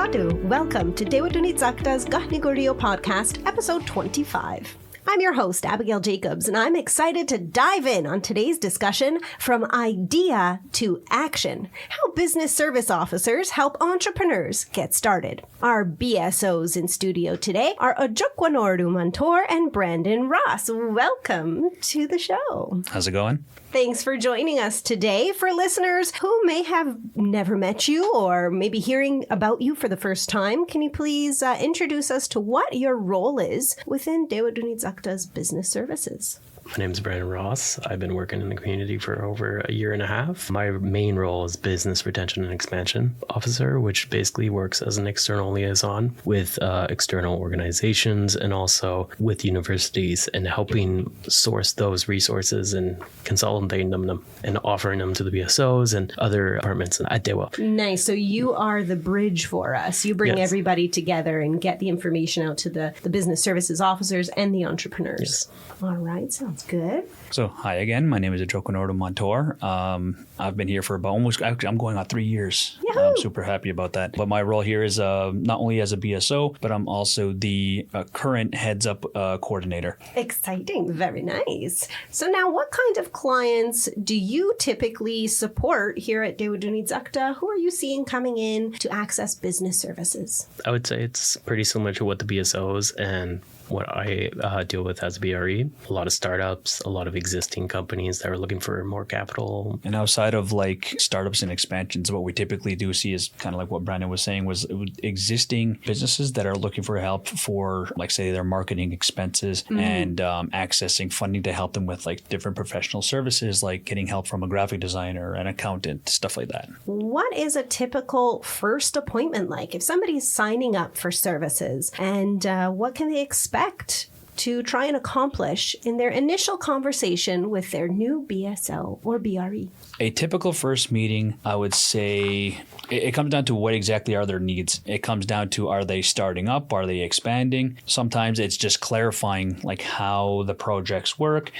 Tewatu. Welcome to Tewatohnhi'saktha's Kahnawákeró podcast, episode 25. I'm your host, Abigail Jacobs, and I'm excited to dive in on today's discussion from idea to action, how business service officers help entrepreneurs get started. Our BSOs in studio today are Tewatohnhi'saktha Montour and Brandon Ross. Welcome to the show. How's it going? Thanks for joining us today. For listeners who may have never met you or maybe hearing about you for the first time, can you please introduce us to what your role is within Tewatohnhi'saktha's business services? My name is Brandon Ross. I've been working in the community for over a year and a half. My main role is Business Retention and Expansion Officer, which basically works as an external liaison with external organizations and also with universities and helping source those resources and consolidating them and offering them to the BSOs and other departments at Dewa. Nice. So you are the bridge for us. You bring everybody together and get the information out to the business services officers and the entrepreneurs. Yes. All right. Sounds good. So, hi again. My name is Tewatohnhi'saktha Montour. I've been here for about I'm going on 3 years. Yahoo! I'm super happy about that. But my role here is not only as a BSO, but I'm also the current heads up coordinator. Exciting. Very nice. So now what kind of clients do you typically support here at Tewatohnhi'saktha? Who are you seeing coming in to access business services? I would say it's pretty similar to what the BSOs and what I deal with as a BRE. A lot of startups, a lot of existing companies that are looking for more capital. And outside of like startups and expansions, what we typically do see is kind of like what Brandon was saying was existing businesses that are looking for help for like say their marketing expenses and accessing funding to help them with like different professional services, like getting help from a graphic designer, an accountant, stuff like that. What is a typical first appointment like? If somebody's signing up for services and what can they expect to try and accomplish in their initial conversation with their new BSO or BRE? A typical first meeting, I would say, it comes down to what exactly are their needs. It comes down to, are they starting up? Are they expanding? Sometimes it's just clarifying like how the projects work.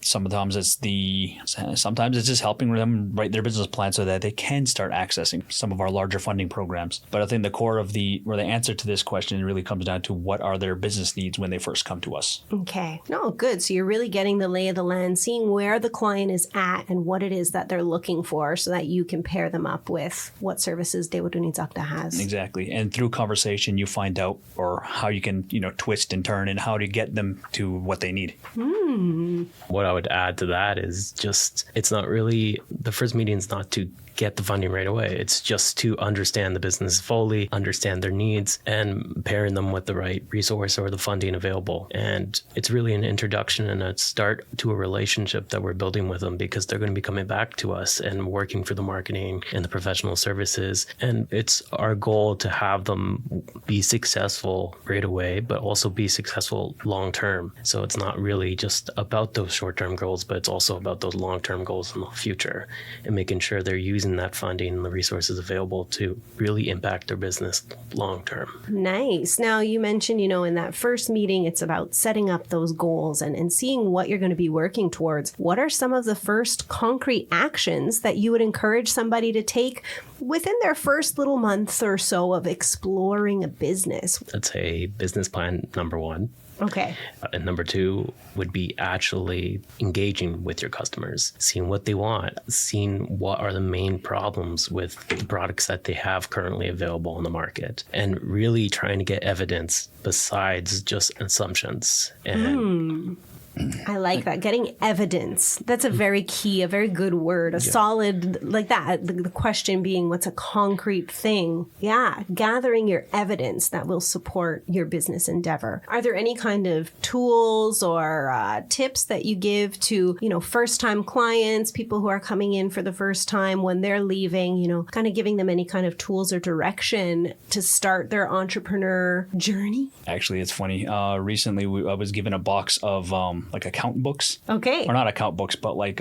Sometimes it's just helping them write their business plan so that they can start accessing some of our larger funding programs. But I think the core of the answer to this question really comes down to what are their business needs when they first come to us. Okay. No, good. So you're really getting the lay of the land, seeing where the client is at and what it is that they're looking for so that you can pair them up with what services Tewatohnhi'saktha has. Exactly. And through conversation, you find out or how you can, twist and turn and how to get them to what they need. What I would add to that is just, it's not really, the first meeting is not to get the funding right away. It's just to understand the business fully, understand their needs, and pairing them with the right resource or the funding available. And it's really an introduction and a start to a relationship that we're building with them because they're going to be coming back to us and working for the marketing and the professional services. And it's our goal to have them be successful right away, but also be successful long term. So it's not really just about those short-term goals, but it's also about those long-term goals in the future and making sure they're using that funding and the resources available to really impact their business long term. Nice. Now, you mentioned, in that first meeting, it's about setting up those goals and seeing what you're going to be working towards. What are some of the first concrete actions that you would encourage somebody to take within their first little month or so of exploring a business? I'd say business plan number one. Okay. And number two would be actually engaging with your customers, seeing what they want, seeing what are the main problems with the products that they have currently available on the market, and really trying to get evidence besides just assumptions. And I like that. Getting evidence. That's a very key, a very good word, a solid, like that. The question being, what's a concrete thing? Yeah. Gathering your evidence that will support your business endeavor. Are there any kind of tools or tips that you give to, first-time clients, people who are coming in for the first time when they're leaving, kind of giving them any kind of tools or direction to start their entrepreneur journey? Actually, it's funny. Recently, I was given a box of like account books. Okay. Or not account books, but like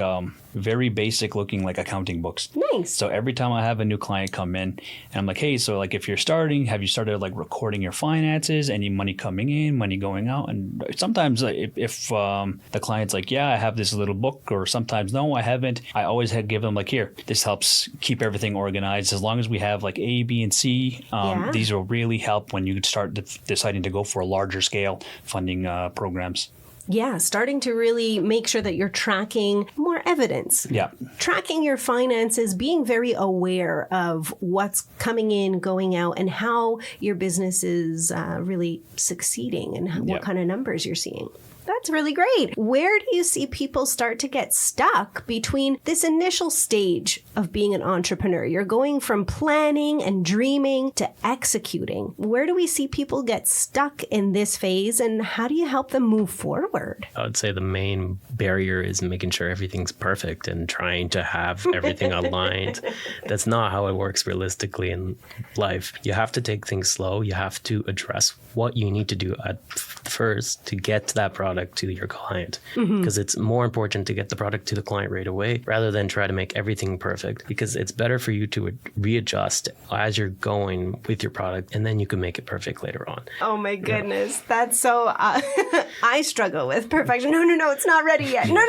very basic looking like accounting books. Nice. So every time I have a new client come in and I'm like, hey, so like if you're starting, have you started like recording your finances, any money coming in, money going out? And sometimes if the client's like, yeah, I have this little book, or sometimes no, I haven't, I always give them like, here, this helps keep everything organized. As long as we have like A, B, and C, these will really help when you start deciding to go for a larger scale funding programs. Yeah, starting to really make sure that you're tracking more evidence. Yeah. Tracking your finances, being very aware of what's coming in, going out, and how your business is really succeeding and what kind of numbers you're seeing. That's really great. Where do you see people start to get stuck between this initial stage of being an entrepreneur? You're going from planning and dreaming to executing. Where do we see people get stuck in this phase, and how do you help them move forward? I would say the main barrier is making sure everything's perfect and trying to have everything aligned. That's not how it works realistically in life. You have to take things slow. You have to address what you need to do at first to get to that product to your client, because it's more important to get the product to the client right away rather than try to make everything perfect, because it's better for you to readjust as you're going with your product, and then you can make it perfect later on. Oh my goodness. That's so I struggle with perfection. No, it's not ready yet. No.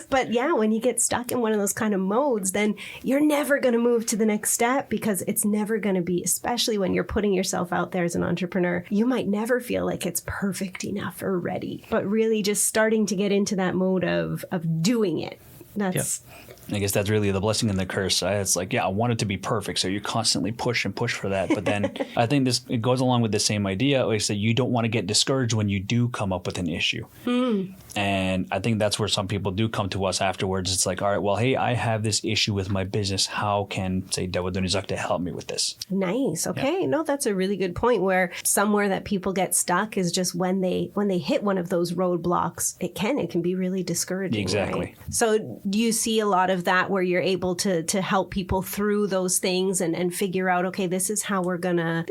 But yeah, when you get stuck in one of those kind of modes, then you're never going to move to the next step, because it's never going to be, especially when you're putting yourself out there as an entrepreneur, you might never feel like it's perfect enough or ready. But really just starting to get into that mode of doing it. That's I guess that's really the blessing and the curse. It's like, I want it to be perfect. So you constantly push for that. But then I think it goes along with the same idea. Like I said, you don't want to get discouraged when you do come up with an issue. And I think that's where some people do come to us afterwards. It's like, all right, well, hey, I have this issue with my business. How can, say, Tewatohnhi'saktha help me with this? Nice. Okay. Yeah. No, that's a really good point, where somewhere that people get stuck is just when they hit one of those roadblocks, it can be really discouraging. Exactly. Right? So do you see a lot of that where you're able to help people through those things and figure out, okay, this is how we're gonna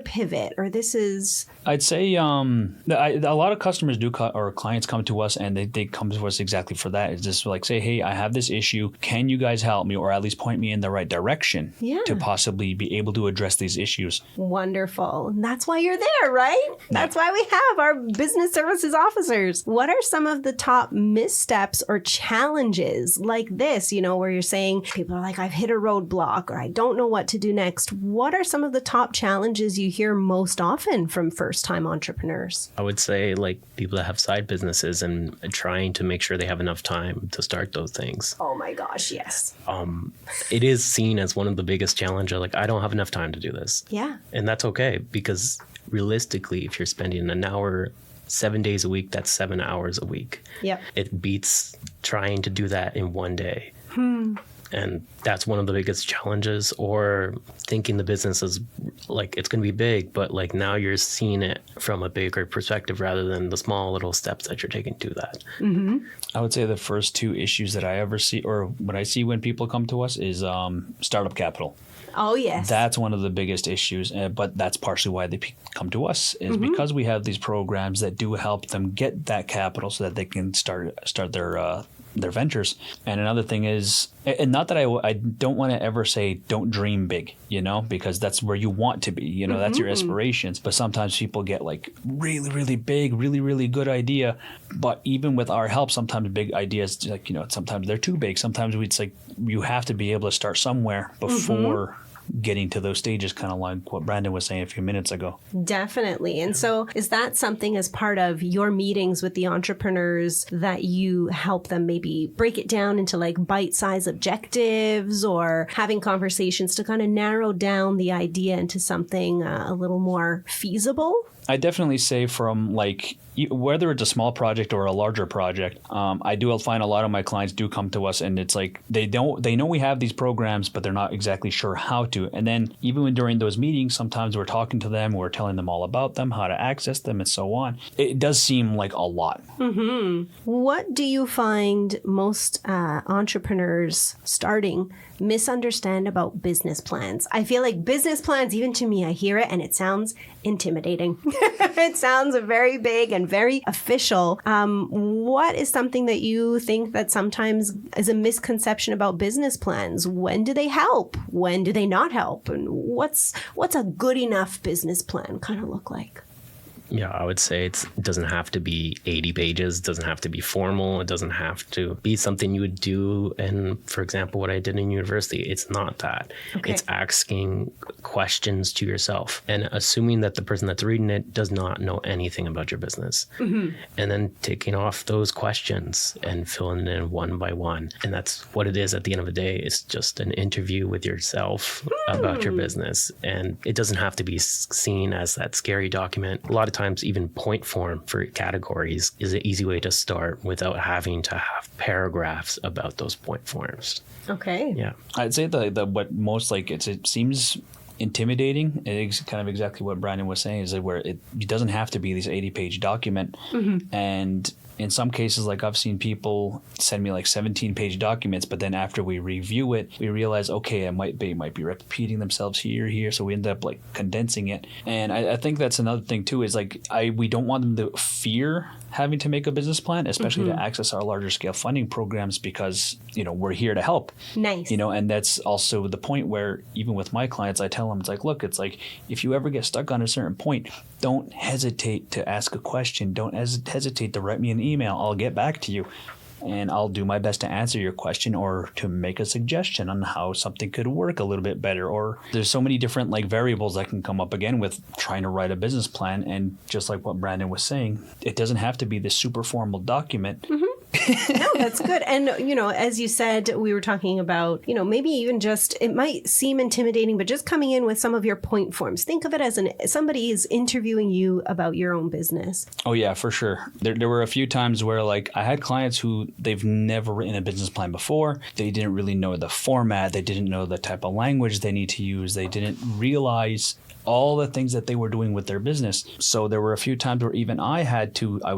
pivot, or this is... I'd say a lot of customers or clients come to us, and they come to us exactly for that. It's just like, say, hey, I have this issue. Can you guys help me, or at least point me in the right direction to possibly be able to address these issues? Wonderful. That's why you're there, right? That's why we have our business services officers. What are some of the top missteps or challenges like this, where you're saying people are like, I've hit a roadblock, or I don't know what to do next? What are some of the top challenges you hear most often from first-time entrepreneurs? I would say like people that have side businesses and trying to make sure they have enough time to start those things. Oh my gosh, yes. It is seen as one of the biggest challenges. Like, I don't have enough time to do this. Yeah. And that's okay, because realistically, if you're spending an hour 7 days a week, that's 7 hours a week. Yep. It beats trying to do that in one day. And that's one of the biggest challenges, or thinking the business is like, it's going to be big, but like now you're seeing it from a bigger perspective rather than the small little steps that you're taking to that. I would say the first two issues that I ever see, or what I see when people come to us, is startup capital. Oh, yes. That's one of the biggest issues, but that's partially why they come to us, is because we have these programs that do help them get that capital so that they can start their ventures. And another thing is, and not that I don't want to ever say don't dream big, because that's where you want to be, that's your aspirations. But sometimes people get like really, really big, really, really good idea. But even with our help, sometimes big ideas, like, sometimes they're too big. Sometimes it's like you have to be able to start somewhere before getting to those stages, kind of like what Brandon was saying a few minutes ago. Definitely. And so is that something as part of your meetings with the entrepreneurs that you help them maybe break it down into like bite-sized objectives, or having conversations to kind of narrow down the idea into something a little more feasible? I definitely say from like, whether it's a small project or a larger project, I do find a lot of my clients do come to us, and it's like they know we have these programs, but they're not exactly sure how to. And then even during those meetings, sometimes we're talking to them, we're telling them all about them, how to access them, and so on. It does seem like a lot. What do you find most entrepreneurs starting misunderstand about business plans? I feel like business plans, even to me, I hear it and it sounds intimidating. It sounds very big and very official. What is something that you think that sometimes is a misconception about business plans? When do they help? When do they not help? And what's a good enough business plan kind of look like? Yeah, I would say it doesn't have to be 80 pages. It doesn't have to be formal. It doesn't have to be something you would do. And for example, what I did in university, it's not that. Okay. It's asking questions to yourself and assuming that the person that's reading it does not know anything about your business. Mm-hmm. And then taking off those questions and filling in one by one. And that's what it is at the end of the day. It's just an interview with yourself about your business. And it doesn't have to be seen as that scary document. A lot of times, even point form for categories is an easy way to start without having to have paragraphs about those point forms. Okay. Yeah. I'd say the what most like it seems intimidating. It's kind of exactly what Brandon was saying, is that where it doesn't have to be this 80-page document. Mm-hmm. And in some cases, like I've seen people send me like 17-page documents, but then after we review it, we realize, okay, they might be repeating themselves here. So we end up like condensing it. And I think that's another thing too, is like we don't want them to fear having to make a business plan, especially to access our larger scale funding programs, because, we're here to help. Nice. And that's also the point where even with my clients, I tell them, it's like, look, it's like, if you ever get stuck on a certain point, don't hesitate to ask a question. Don't hesitate to write me an email. I'll get back to you. And I'll do my best to answer your question or to make a suggestion on how something could work a little bit better. Or there's so many different like variables that can come up again with trying to write a business plan. And just like what Brandon was saying, it doesn't have to be this super formal document. Mm-hmm. No, that's good. And, as you said, we were talking about, maybe even just, it might seem intimidating, but just coming in with some of your point forms. Think of it as somebody is interviewing you about your own business. Oh, yeah, for sure. There were a few times where like I had clients who they've never written a business plan before. They didn't really know the format. They didn't know the type of language they need to use. They didn't realize all the things that they were doing with their business. So there were a few times where even I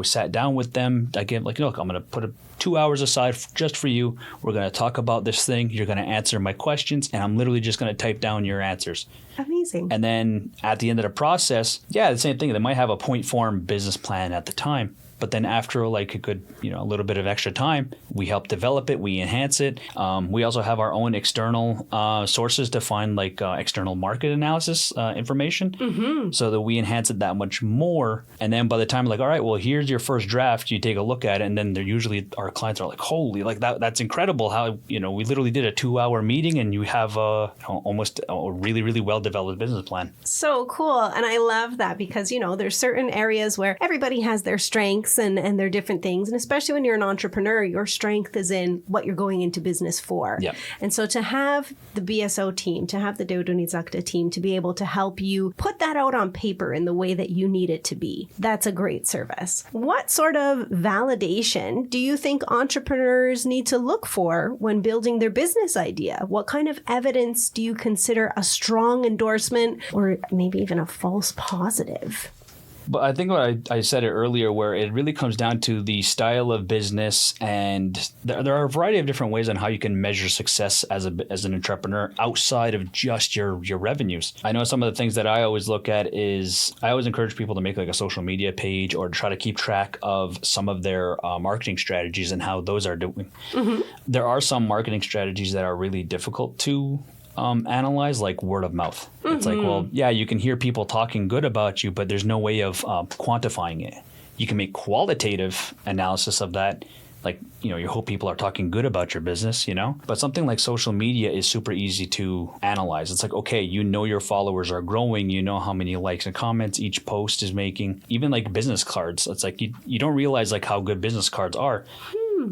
sat down with them. I gave like, look, I'm going to put 2 hours aside just for you. We're going to talk about this thing. You're going to answer my questions, and I'm literally just going to type down your answers. Amazing. And then at the end of the process, the same thing. They might have a point form business plan at the time. But then after like a good, a little bit of extra time, we help develop it. We enhance it. We also have our own external sources to find like external market analysis information, so that we enhance it that much more. And then by the time like, all right, well, here's your first draft. You take a look at it, and then they're usually our clients are like, holy, like that's incredible. How we literally did a 2-hour meeting, and you have almost a really, really well developed business plan. So cool, and I love that because there's certain areas where everybody has their strengths and their different things. And especially when you're an entrepreneur, your strength is in what you're going into business for. Yep. And so to have the BSO team, to have the Tewatohnhi'saktha team to be able to help you put that out on paper in the way that you need it to be, that's a great service. What sort of validation do you think entrepreneurs need to look for when building their business idea? What kind of evidence do you consider a strong endorsement or maybe even a false positive? But I think what I said it earlier, where it really comes down to the style of business, and there are a variety of different ways on how you can measure success as an entrepreneur outside of just your revenues. I know some of the things that I always look at is I always encourage people to make like a social media page or to try to keep track of some of their marketing strategies and how those are doing. Mm-hmm. There are some marketing strategies that are really difficult to analyze, like word of mouth. Mm-hmm. It's like, well, yeah, you can hear people talking good about you, but there's no way of quantifying it. You can make qualitative analysis of that. Like, you hope people are talking good about your business, But something like social media is super easy to analyze. It's like, okay, your followers are growing. You know how many likes and comments each post is making. Even like business cards. It's like you don't realize like how good business cards are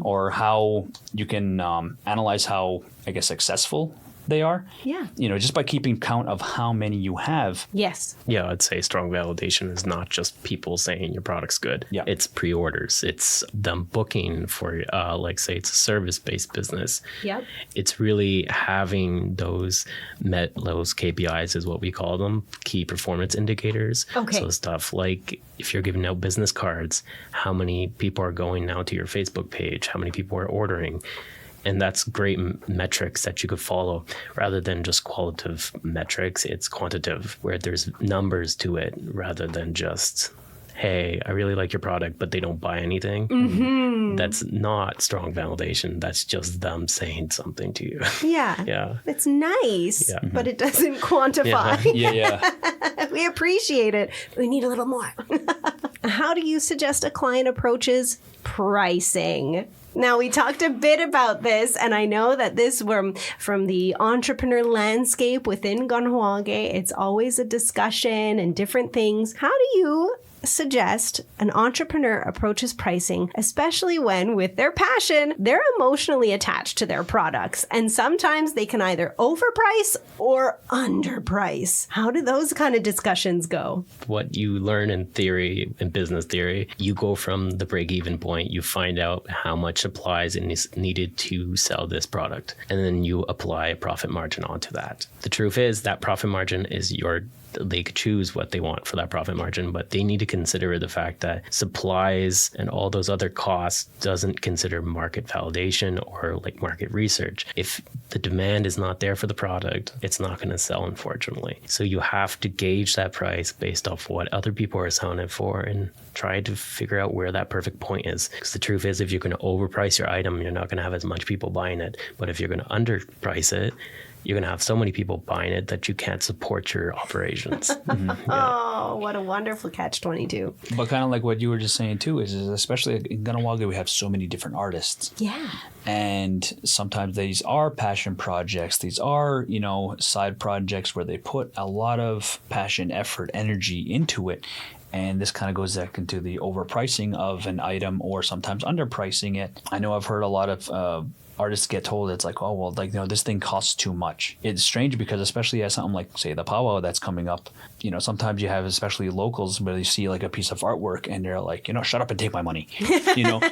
or how you can analyze how, I guess, successful they are. Yeah. Just by keeping count of how many you have. Yes. Yeah, I'd say strong validation is not just people saying your product's good. Yeah. It's pre-orders. It's them booking for, like say it's a service-based business. Yep. It's really having those KPIs is what we call them, key performance indicators. Okay. So stuff like if you're giving out business cards, how many people are going now to your Facebook page? How many people are ordering? And that's great metrics that you could follow rather than just qualitative metrics. It's quantitative where there's numbers to it rather than just, hey, I really like your product, but they don't buy anything. Mm-hmm. That's not strong validation. That's just them saying something to you. Yeah. Yeah. It's nice, but it doesn't quantify. Yeah. We appreciate it. We need a little more. How do you suggest a client approaches pricing? Now, we talked a bit about this, and I know that this from the entrepreneur landscape within Kahnawákeró, it's always a discussion and different things. How do you suggest an entrepreneur approaches pricing, especially when, with their passion, they're emotionally attached to their products, and sometimes they can either overprice or underprice? How do those kind of discussions go? What you learn in theory, in business theory, you go from the break-even point, you find out how much supplies is needed to sell this product, and then you apply a profit margin onto that. The truth is that profit margin is they could choose what they want for that profit margin, but they need to consider the fact that supplies and all those other costs doesn't consider market validation or like market research. If the demand is not there for the product, it's not going to sell, unfortunately. So you have to gauge that price based off what other people are selling it for and try to figure out where that perfect point is. Because the truth is, if you're going to overprice your item, you're not going to have as much people buying it. But if you're going to underprice it, you're going to have so many people buying it that you can't support your operations. Mm-hmm. Yeah. Oh, what a wonderful catch-22. But kind of like what you were just saying too, is especially in Kahnawákeró, we have so many different artists. Yeah. And sometimes these are passion projects. These are, side projects where they put a lot of passion, effort, energy into it. And this kind of goes back into the overpricing of an item or sometimes underpricing it. I know I've heard a lot of artists get told it's like, oh, well, this thing costs too much. It's strange because especially as something like, say, the powwow that's coming up, sometimes you have especially locals where they see like a piece of artwork and they're like, shut up and take my money.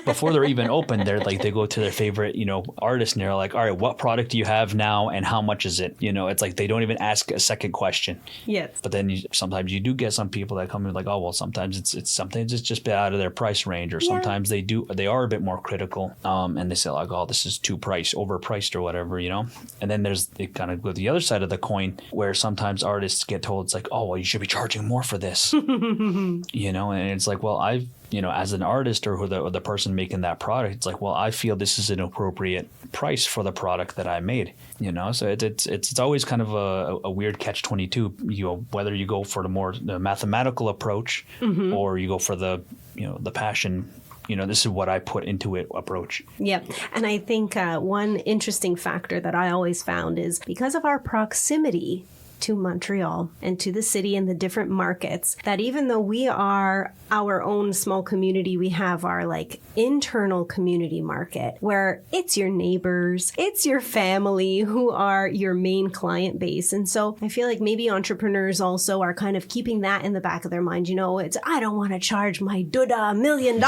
Before they're even open, they're like, they go to their favorite, artist and they're like, all right, what product do you have now and how much is it? It's like they don't even ask a second question. Yes. But then sometimes you do get some people that come in like, oh, well, sometimes it's just a bit out of their price range, or sometimes they are a bit more critical, and they say like, oh, this is too overpriced or whatever, and then it kind of goes the other side of the coin where sometimes artists get told it's like, oh, well, you should be charging more for this, and it's like, well, I've as an artist or the person making that product, it's like, well, I feel this is an appropriate price for the product that I made, so it's always kind of a weird catch-22, whether you go for the mathematical approach, mm-hmm. or you go for the passion, this is what I put into it approach. Yep. And I think one interesting factor that I always found is because of our proximity to Montreal and to the city and the different markets, that even though we are our own small community, we have our like internal community market where it's your neighbors, it's your family who are your main client base. And so I feel like maybe entrepreneurs also are kind of keeping that in the back of their mind. It's, I don't want to charge my duda $1 million.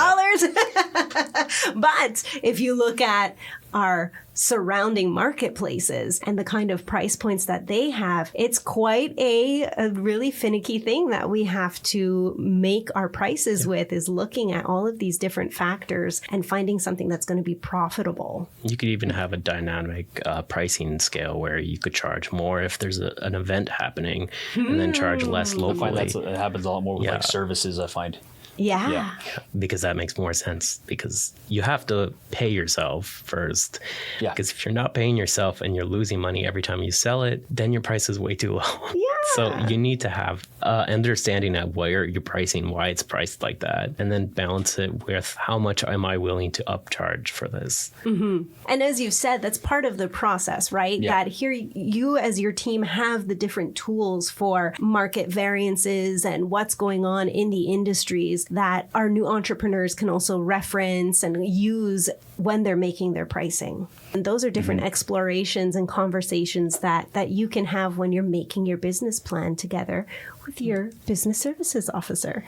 But if you look at our surrounding marketplaces and the kind of price points that they have, it's quite a really finicky thing that we have to make our prices with, is looking at all of these different factors and finding something that's going to be profitable. You could even have a dynamic pricing scale where you could charge more if there's an event happening and then charge less locally. It happens a lot more with like services, I find. Yeah. Because that makes more sense, because you have to pay yourself first. Yeah. Because if you're not paying yourself and you're losing money every time you sell it, then your price is way too low. Yeah. So you need to have understanding of where you're pricing, why it's priced like that, and then balance it with how much am I willing to upcharge for this. Mm-hmm. And as you've said, that's part of the process, right? Yeah. That here you as your team have the different tools for market variances and what's going on in the industries that our new entrepreneurs can also reference and use when they're making their pricing. And those are different mm-hmm. explorations and conversations that you can have when you're making your business plan together with your business services officer.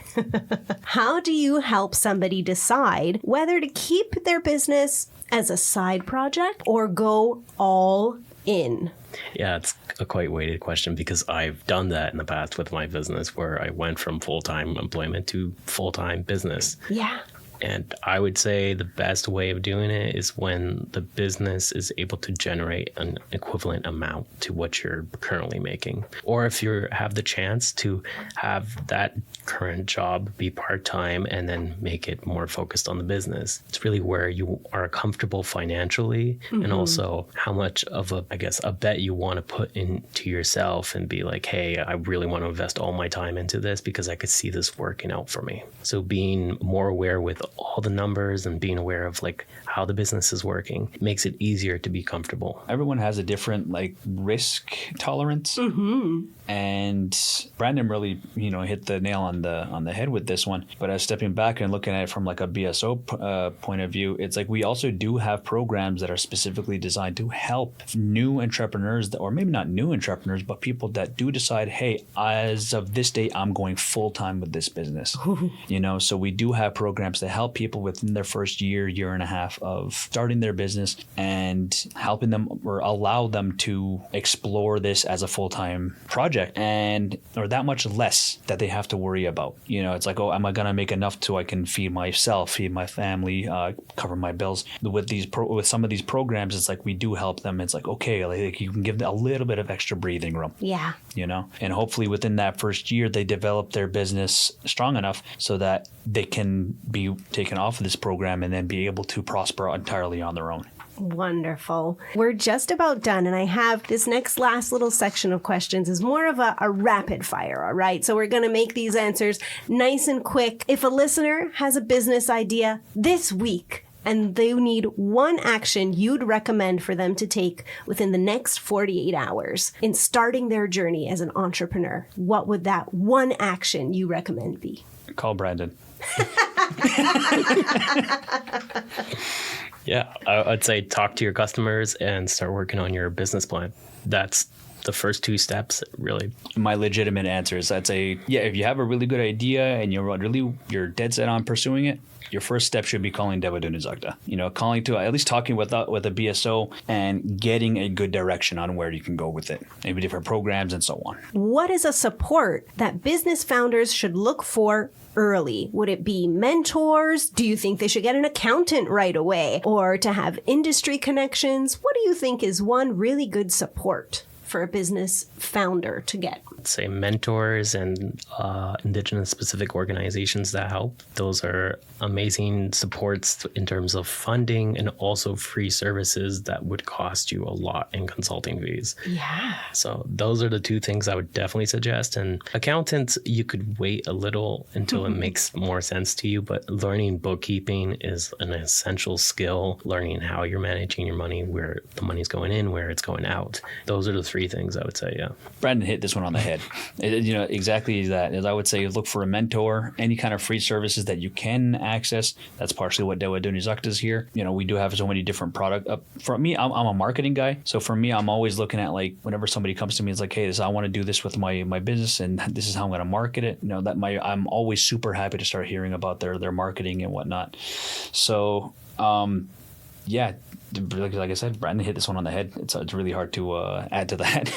How do you help somebody decide whether to keep their business as a side project or go all in? Yeah, it's a quite weighted question, because I've done that in the past with my business where I went from full-time employment to full-time business. Yeah. And I would say the best way of doing it is when the business is able to generate an equivalent amount to what you're currently making. Or if you have the chance to have that current job be part-time and then make it more focused on the business. It's really where you are comfortable financially and also how much of a bet you want to put into yourself and be like, hey, I really want to invest all my time into this because I could see this working out for me. So being more aware with all the numbers and being aware of like how the business is working makes it easier to be comfortable. Everyone has a different like risk tolerance. And Brandon really, hit the nail on the head with this one. But as stepping back and looking at it from like a BSO point of view, it's like we also do have programs that are specifically designed to help new entrepreneurs, or maybe not new entrepreneurs, but people that do decide, hey, as of this date, I'm going full time with this business. So we do have programs to help people within their first year and a half of starting their business and helping them or allow them to explore this as a full-time project or that much less that they have to worry about. It's like, oh, am I going to make enough so I can feed myself, feed my family, cover my bills? With some of these programs, it's like we do help them. It's like, okay, like you can give them a little bit of extra breathing room. Yeah. And hopefully within that first year, they develop their business strong enough so that they can be taken off of this program and then be able to prosper entirely on their own. Wonderful. We're just about done, and I have this last little section of questions is more of a rapid fire, all right? So we're going to make these answers nice and quick. If a listener has a business idea this week and they need one action you'd recommend for them to take within the next 48 hours in starting their journey as an entrepreneur, what would that one action you recommend be? Call Brandon. Yeah, I'd say talk to your customers and start working on your business plan. That's the first two steps, really. My legitimate answer is I'd say, if you have a really good idea and you're dead set on pursuing it, your first step should be calling Tewatohnhi'saktha. Talking with a BSO and getting a good direction on where you can go with it, maybe different programs and so on. What is a support that business founders should look for early? Would it be mentors? Do you think they should get an accountant right away or to have industry connections? What do you think is one really good support for a business founder to get? I'd say mentors and Indigenous specific organizations that help. Those are amazing supports in terms of funding and also free services that would cost you a lot in consulting fees. Yeah. So those are the two things I would definitely suggest. And accountants, you could wait a little until it makes more sense to you, but learning bookkeeping is an essential skill. Learning how you're managing your money, where the money's going in, where it's going out. Those are the three things I would say, yeah. Brandon hit this one on the head. Exactly that. As I would say, look for a mentor, any kind of free services that you can access. That's partially what Tewatohnhi'saktha is here. We do have so many different products. For me, I'm a marketing guy. So for me, I'm always looking at like whenever somebody comes to me, it's like, hey, I want to do this with my business and this is how I'm going to market it. I'm always super happy to start hearing about their marketing and whatnot. So, yeah, like I said, Brandon hit this one on the head. It's really hard to add to that.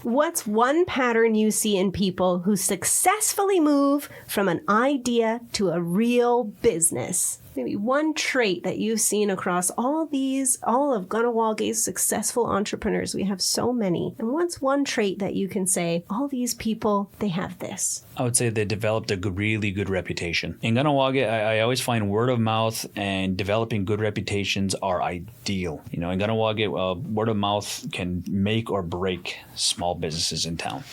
What's one pattern you see in people who successfully move from an idea to a real business? Maybe one trait that you've seen across all of Kahnawákeró's successful entrepreneurs. We have so many. And what's one trait that you can say, all these people, they have this? I would say they developed a really good reputation. In Kahnawákeró, I always find word of mouth and developing good reputations are ideal. In Kahnawákeró, word of mouth can make or break small businesses in town.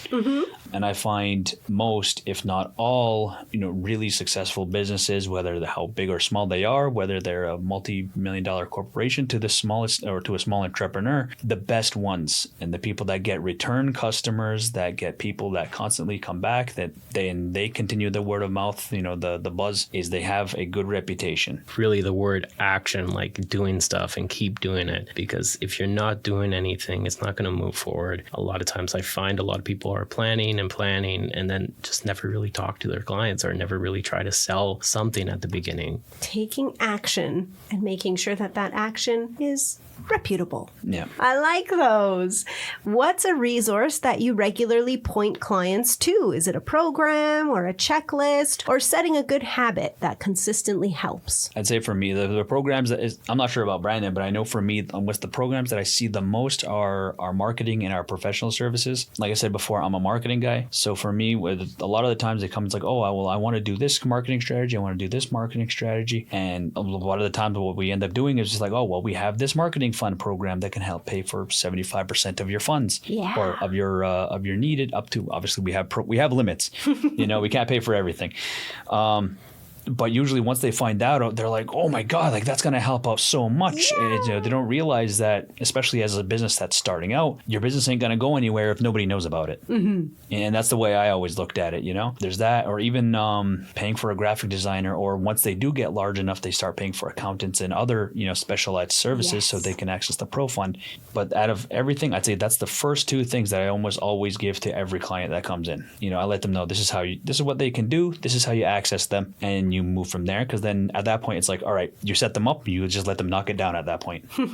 And I find most, if not all, really successful businesses, whether how big or small they are, whether they're a multi-million-dollar corporation to the smallest or to a small entrepreneur, the best ones and the people that get return customers, that get people that constantly come back, that they continue the word of mouth, the buzz is they have a good reputation. Really the word action, like doing stuff and keep doing it, because if you're not doing anything, it's not going to move forward. A lot of times I find a lot of people are planning and planning and then just never really talk to their clients or never really try to sell something at the beginning. Taking action and making sure that that action is reputable. Yeah. I like those. What's a resource that you regularly point clients to? Is it a program or a checklist or setting a good habit that consistently helps? I'd say for me, the programs that is, I'm not sure about Brandon, but I know for me, what's the programs that I see the most are our marketing and our professional services. Like I said before, I'm a marketing guy. So for me, with a lot of the times it comes like, oh, I want to do this marketing strategy. I want to do this marketing strategy. And a lot of the times what we end up doing is just like, oh, well, we have this marketing fund program that can help pay for 75% of your funds or of your needed up to, obviously we have limits, we can't pay for everything. But usually once they find out, they're like, oh my God, like that's going to help out so much. Yeah. And, they don't realize that, especially as a business that's starting out, your business ain't going to go anywhere if nobody knows about it. Mm-hmm. And that's the way I always looked at it, There's that, or even paying for a graphic designer, or once they do get large enough, they start paying for accountants and other, specialized services so they can access the Pro Fund. But out of everything, I'd say that's the first two things that I almost always give to every client that comes in. I let them know this is what they can do. This is how you access them. And you move from there, because then at that point it's like, all right, you set them up, you just let them knock it down at that point. Yeah,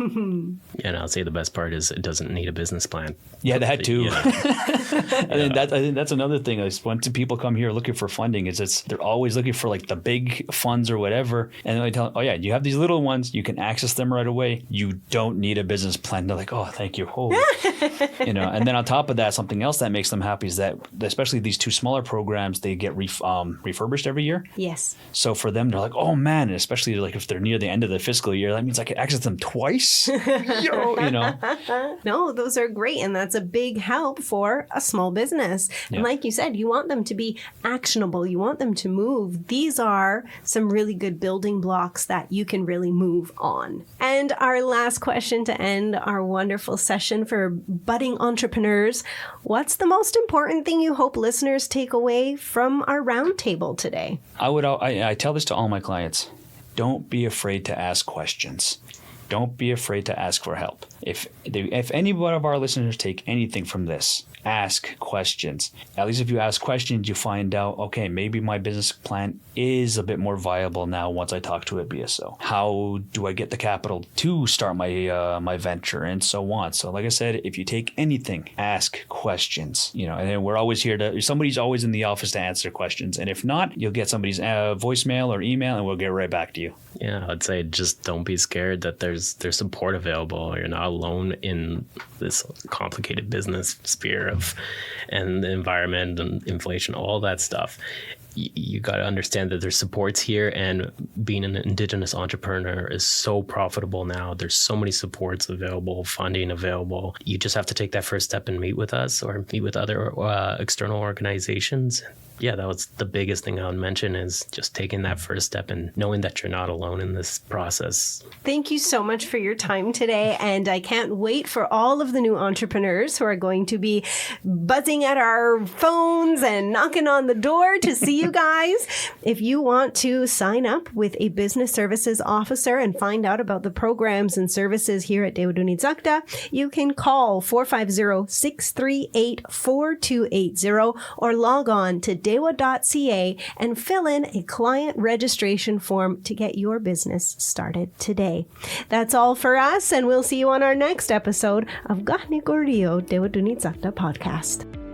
and I'll say the best part is it doesn't need a business plan. Yeah, that too. I think that's another thing. When people come here looking for funding, they're always looking for like the big funds or whatever, and then I tell them, oh yeah, you have these little ones, you can access them right away. You don't need a business plan. They're like, oh, thank you. Oh. And then on top of that, something else that makes them happy is that, especially these two smaller programs, they get refurbished every year. Yes. So for them, they're like, oh man, and especially like if they're near the end of the fiscal year, that means I can access them twice. No, those are great. And that's a big help for a small business. And like you said, you want them to be actionable. You want them to move. These are some really good building blocks that you can really move on. And our last question to end our wonderful session for budding entrepreneurs. What's the most important thing you hope listeners take away from our roundtable today? I tell this to all my clients. Don't be afraid to ask questions. Don't be afraid to ask for help. If any one of our listeners take anything from this, ask questions. At least if you ask questions, you find out, okay, maybe my business plan is a bit more viable now once I talk to a BSO. How do I get the capital to start my venture, and so on? So like I said, if you take anything, ask questions. And then we're always here somebody's always in the office to answer questions. And if not, you'll get somebody's voicemail or email, and we'll get right back to you. Yeah, I'd say just don't be scared that there's support available. You're not alone in this complicated business sphere and the environment and inflation, all that stuff. You got to understand that there's supports here, and being an Indigenous entrepreneur is so profitable now. There's so many supports available, funding available. You just have to take that first step and meet with us or meet with other external organizations. Yeah, that was the biggest thing I would mention, is just taking that first step and knowing that you're not alone in this process. Thank you so much for your time today. And I can't wait for all of the new entrepreneurs who are going to be buzzing at our phones and knocking on the door to see you guys. If you want to sign up with a business services officer and find out about the programs and services here at Tewatohnhi'saktha, you can call 450-638-4280 or log on to dewa.ca and fill in a client registration form to get your business started today. That's all for us, and we'll see you on our next episode of Kahnawákeró Tewatohnhi'saktha podcast.